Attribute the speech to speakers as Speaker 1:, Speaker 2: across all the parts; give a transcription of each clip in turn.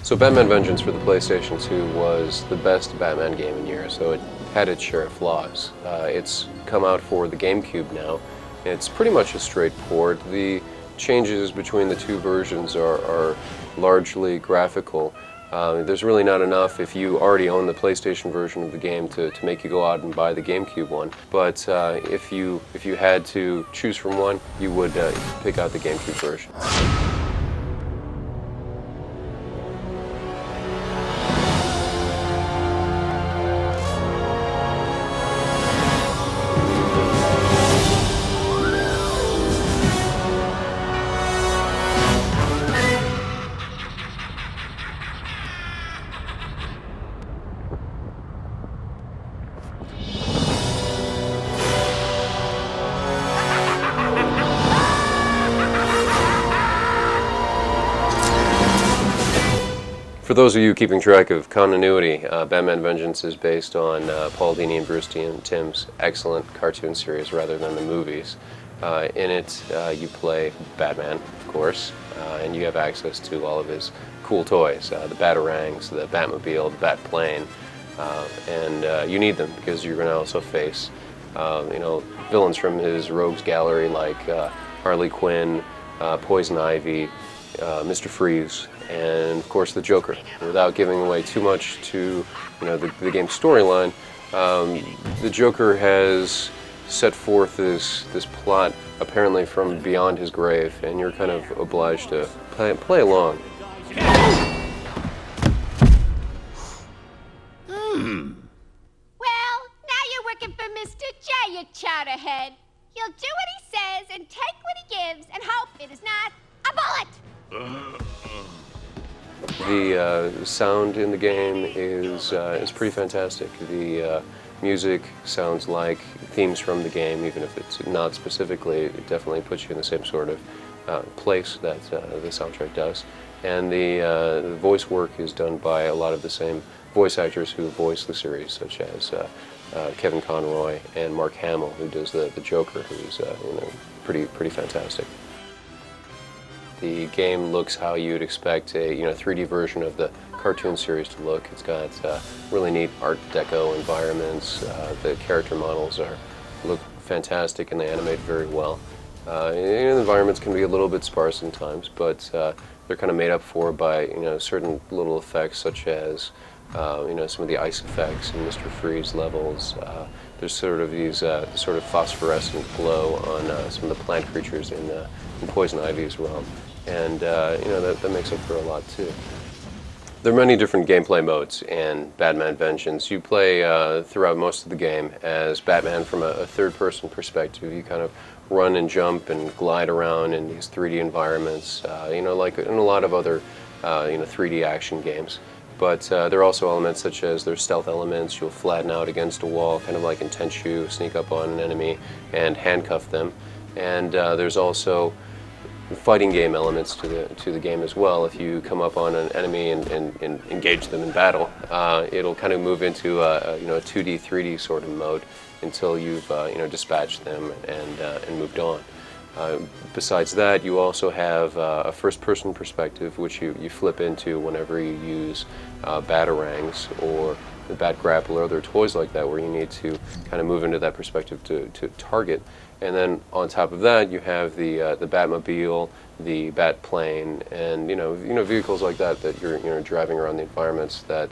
Speaker 1: So Batman Vengeance for the PlayStation 2 was the best Batman game in years, though it had its share of flaws. It's come out for the GameCube now. It's pretty much a straight port. The changes between the two versions are largely graphical. There's really not enough if you already own the PlayStation version of the game to make you go out and buy the GameCube one. But if you had to choose from one, you would pick out the GameCube version. For those of you keeping track of continuity, Batman Vengeance is based on Paul Dini and Bruce Timm and Tim's excellent cartoon series rather than the movies. In it, you play Batman, of course, and you have access to all of his cool toys, the Batarangs, the Batmobile, the Batplane, and you need them because you're going to also face, villains from his rogues gallery like Harley Quinn, Poison Ivy, Mr. Freeze, and of course the Joker. Without giving away too much to the game's storyline, the Joker has set forth this plot apparently from beyond his grave, and you're kind of obliged to play along.
Speaker 2: Well, now you're working for Mr. J, you chowderhead. He'll do what he says and take what he gives and hope it is not a bullet.
Speaker 1: The sound in the game is pretty fantastic. The music sounds like themes from the game, even if it's not specifically. It definitely puts you in the same sort of place that the soundtrack does. And the voice work is done by a lot of the same voice actors who voice the series, such as Kevin Conroy and Mark Hamill, who does the Joker, who's pretty fantastic. The game looks how you'd expect a 3D version of the cartoon series to look. It's got really neat Art Deco environments. The character models look fantastic and they animate very well. The environments can be a little bit sparse sometimes, but they're kind of made up for by certain little effects, such as some of the ice effects in Mr. Freeze levels. There's sort of these sort of phosphorescent glow on some of the plant creatures in Poison Ivy as well, and that makes up for a lot too. There are many different gameplay modes in Batman Vengeance. You play throughout most of the game as Batman from a third-person perspective. You kind of run and jump and glide around in these 3D environments, like in a lot of other 3D action games. But there are also elements such as there's stealth elements. You'll flatten out against a wall, kind of like in Tenchu, sneak up on an enemy and handcuff them. And there's also fighting game elements to the game as well. If you come up on an enemy and engage them in battle, it'll kind of move into a 2D, 3D sort of mode until you've dispatched them and moved on. Besides that, you also have a first-person perspective, which you flip into whenever you use Batarangs or the Bat Grapple or other toys like that, where you need to kind of move into that perspective to target. And then on top of that, you have the Batmobile, the Batplane, and vehicles like that you're driving around the environments. That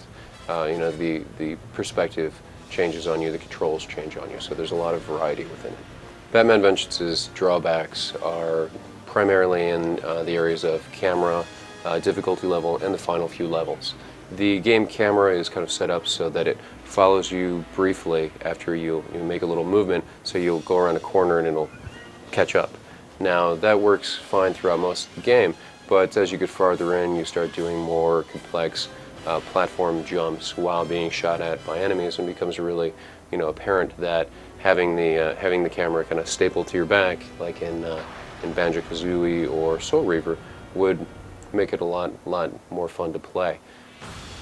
Speaker 1: the perspective changes on you, the controls change on you. So there's a lot of variety within it. Batman Vengeance's drawbacks are primarily in the areas of camera, difficulty level, and the final few levels. The game camera is kind of set up so that it follows you briefly after you make a little movement, so you'll go around a corner and it'll catch up. Now, that works fine throughout most of the game, but as you get farther in, you start doing more complex platform jumps while being shot at by enemies, and it becomes really apparent that having the camera kind of stapled to your back, like in Banjo-Kazooie or Soul Reaver, would make it a lot more fun to play.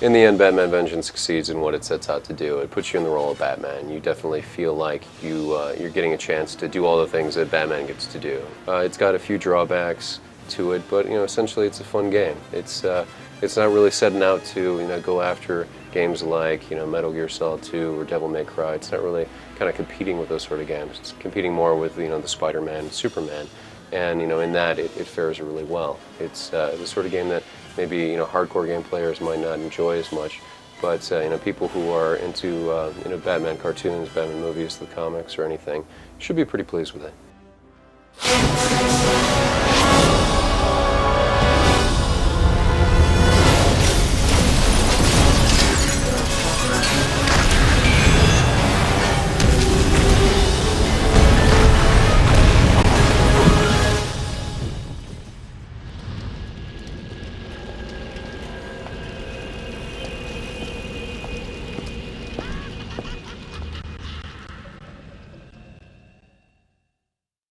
Speaker 1: In the end, Batman Vengeance succeeds in what it sets out to do. It puts you in the role of Batman. You definitely feel like you're getting a chance to do all the things that Batman gets to do. It's got a few drawbacks. to it, but essentially it's a fun game. It's not really setting out to go after games like Metal Gear Solid 2 or Devil May Cry. It's not really kind of competing with those sort of games. It's competing more with the Spider-Man and Superman, and in that it fares really well. It's the sort of game that maybe hardcore game players might not enjoy as much, but people who are into Batman cartoons, Batman movies, the comics, or anything should be pretty pleased with it.